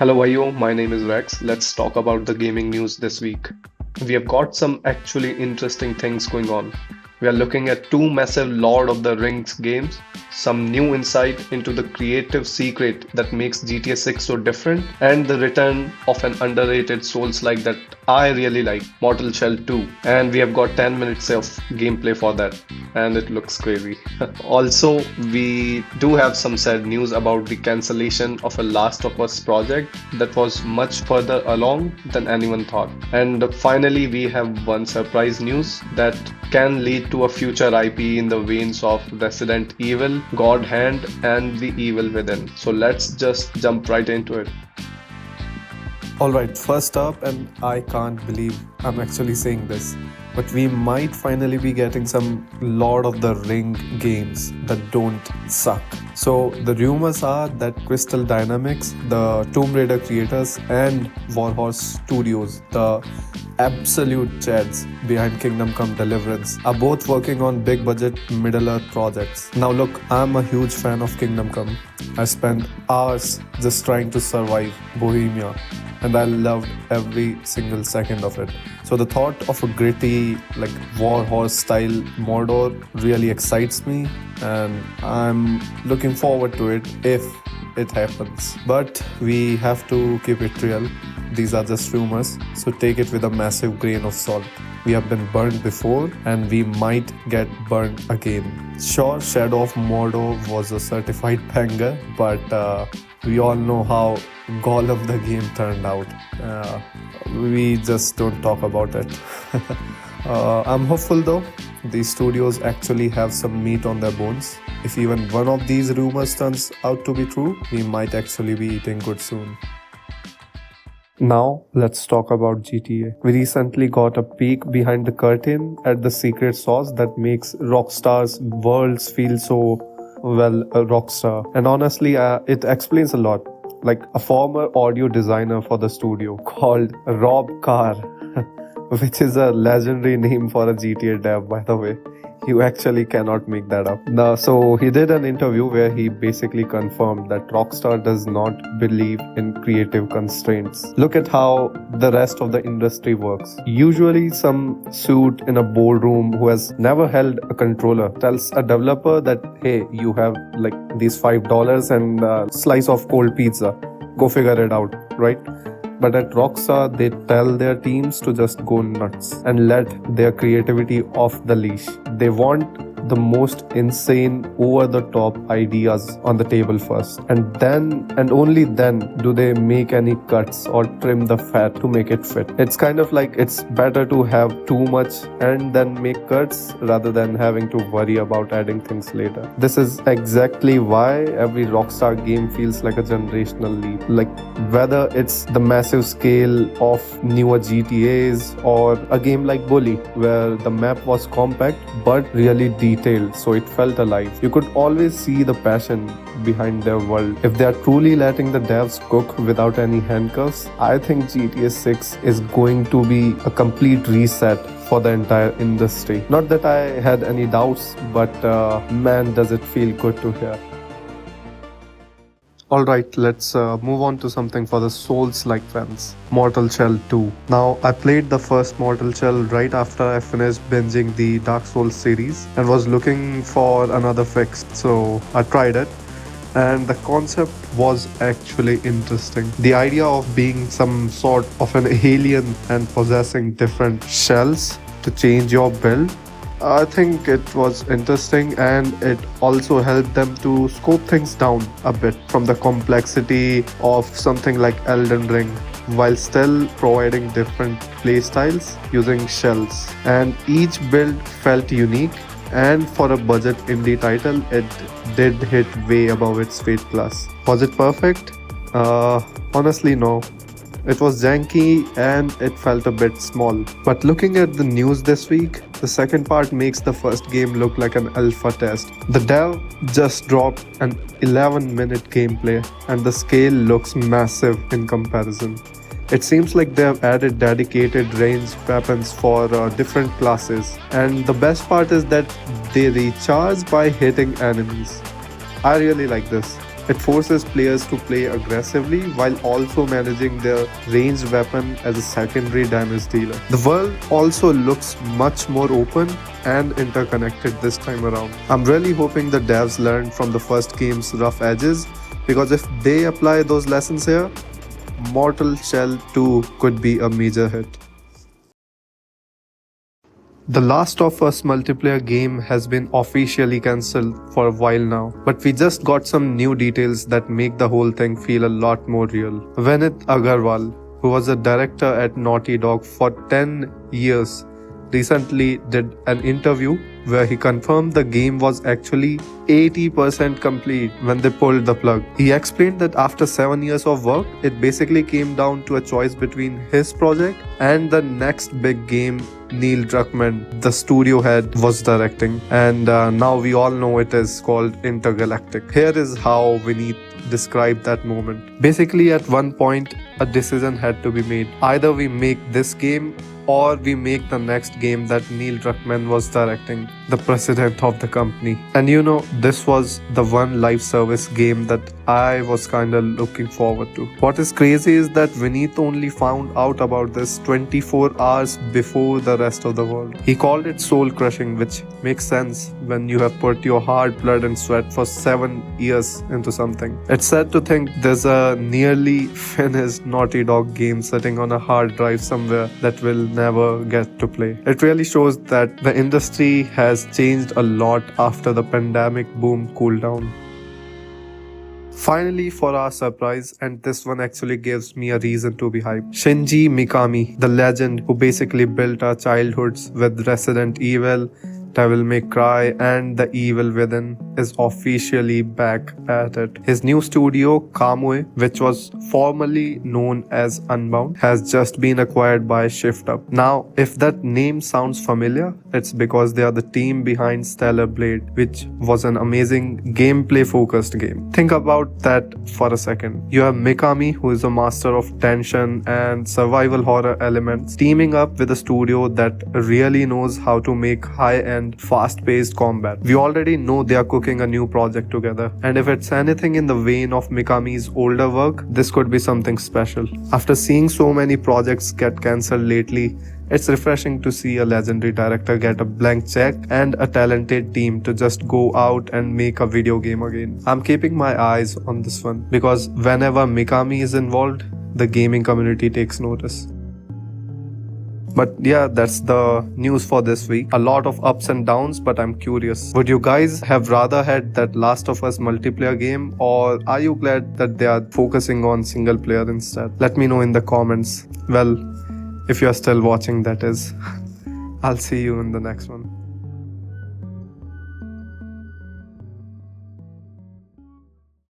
Hello, Ayo. My name is Rex. Let's talk about the gaming news this week. We have got some actually interesting things going on. We are looking at two massive Lord of the Rings games, some new insight into the creative secret that makes GTA 6 so different, and the return of an underrated Souls-like that I really like, Mortal Shell 2. And we have got 10 minutes of gameplay for that, and it looks crazy. Also, we do have some sad news about the cancellation of a Last of Us project that was much further along than anyone thought. And finally, we have one surprise news that can lead to a future IP in the veins of Resident Evil, God Hand, and The Evil Within. So let's just jump right into it. Alright, first up, and I can't believe I'm actually saying this, but we might finally be getting some Lord of the Ring games that don't suck. So the rumors are that Crystal Dynamics, the Tomb Raider creators, and Warhorse Studios, the absolute chads behind Kingdom Come Deliverance, are both working on big budget Middle Earth projects. Now look, I'm a huge fan of Kingdom Come. I spent hours just trying to survive Bohemia, and I loved every single second of it. So the thought of a gritty, like Warhorse style Mordor really excites me, and I'm looking forward to it if it happens. But we have to keep it real. These are just rumors, so take it with a massive grain of salt. We have been burned before, and we might get burned again. Sure, Shadow of Mordor was a certified banger, but we all know how Gollum the game turned out. We just don't talk about it. I'm hopeful though. These studios actually have some meat on their bones. If even one of these rumors turns out to be true, we might actually be eating good soon. Now, let's talk about GTA. We recently got a peek behind the curtain at the secret sauce that makes Rockstar's worlds feel so, well, a Rockstar. And honestly, it explains a lot. Like a former audio designer for the studio called Rob Carr, which is a legendary name for a GTA dev, by the way. You actually cannot make that up. So he did an interview where he basically confirmed that Rockstar does not believe in creative constraints. Look at how the rest of the industry works. Usually some suit in a boardroom who has never held a controller tells a developer that, hey, you have like these $5 and a slice of cold pizza. Go figure it out, right? But at Rockstar, they tell their teams to just go nuts and let their creativity off the leash. They want the most insane, over-the-top ideas on the table first. And then, and only then, do they make any cuts or trim the fat to make it fit. It's kind of like it's better to have too much and then make cuts rather than having to worry about adding things later. This is exactly why every Rockstar game feels like a generational leap. Like whether it's the massive scale of newer GTAs or a game like Bully, where the map was compact but really detailed, so it felt alive. You could always see the passion behind their world. If they are truly letting the devs cook without any handcuffs, I think GTA 6 is going to be a complete reset for the entire industry. Not that I had any doubts, but man, does it feel good to hear. Alright, let's move on to something for the Souls-like fans. Mortal Shell 2. Now, I played the first Mortal Shell right after I finished binging the Dark Souls series and was looking for another fix, so I tried it. And the concept was actually interesting. The idea of being some sort of an alien and possessing different shells to change your build, I think it was interesting, and it also helped them to scope things down a bit from the complexity of something like Elden Ring, while still providing different playstyles using shells. And each build felt unique, and for a budget indie title, it did hit way above its weight class. Was it perfect? Honestly, no. It was janky and it felt a bit small. But looking at the news this week, the second part makes the first game look like an alpha test. The dev just dropped an 11-minute gameplay, and the scale looks massive in comparison. It seems like they have added dedicated ranged weapons for different classes, and the best part is that they recharge by hitting enemies. I really like this. It forces players to play aggressively while also managing their ranged weapon as a secondary damage dealer. The world also looks much more open and interconnected this time around. I'm really hoping the devs learned from the first game's rough edges, because if they apply those lessons here, Mortal Shell 2 could be a major hit. The Last of Us multiplayer game has been officially cancelled for a while now, but we just got some new details that make the whole thing feel a lot more real. Vinit Agarwal, who was a director at Naughty Dog for 10 years, recently did an interview where he confirmed the game was actually 80% complete when they pulled the plug. He explained that after 7 years of work, it basically came down to a choice between his project and the next big game Neil Druckmann, the studio head, was directing. And now we all know it is called Intergalactic. Here is how Vinith described that moment. Basically, at one point, a decision had to be made. Either we make this game or we make the next game that Neil Druckmann was directing, the president of the company. And this was the one live service game that I was kinda looking forward to. What is crazy is that Vinith only found out about this 24 hours before the rest of the world. He called it soul crushing, which makes sense when you have put your heart, blood and sweat for 7 years into something. It's sad to think there's a nearly finished Naughty Dog game sitting on a hard drive somewhere that will never get to play. It really shows that the industry has changed a lot after the pandemic boom cooled down. Finally, for our surprise, and this one actually gives me a reason to be hyped, Shinji Mikami, the legend who basically built our childhoods with Resident Evil, Devil May Cry and The Evil Within, is officially back at it. His new studio, Kamui, which was formerly known as Unbound, has just been acquired by Shift Up. Now, if that name sounds familiar, it's because they are the team behind Stellar Blade, which was an amazing gameplay-focused game. Think about that for a second. You have Mikami, who is a master of tension and survival horror elements, teaming up with a studio that really knows how to make high-end fast-paced combat. We already know they are cooking a new project together, and if it's anything in the vein of Mikami's older work, this could be something special. After seeing so many projects get cancelled lately, it's refreshing to see a legendary director get a blank check and a talented team to just go out and make a video game again. I'm keeping my eyes on this one because whenever Mikami is involved, the gaming community takes notice. But yeah, that's the news for this week. A lot of ups and downs, but I'm curious. Would you guys have rather had that Last of Us multiplayer game, or are you glad that they are focusing on single player instead? Let me know in the comments. Well, if you are still watching, that is. I'll see you in the next one.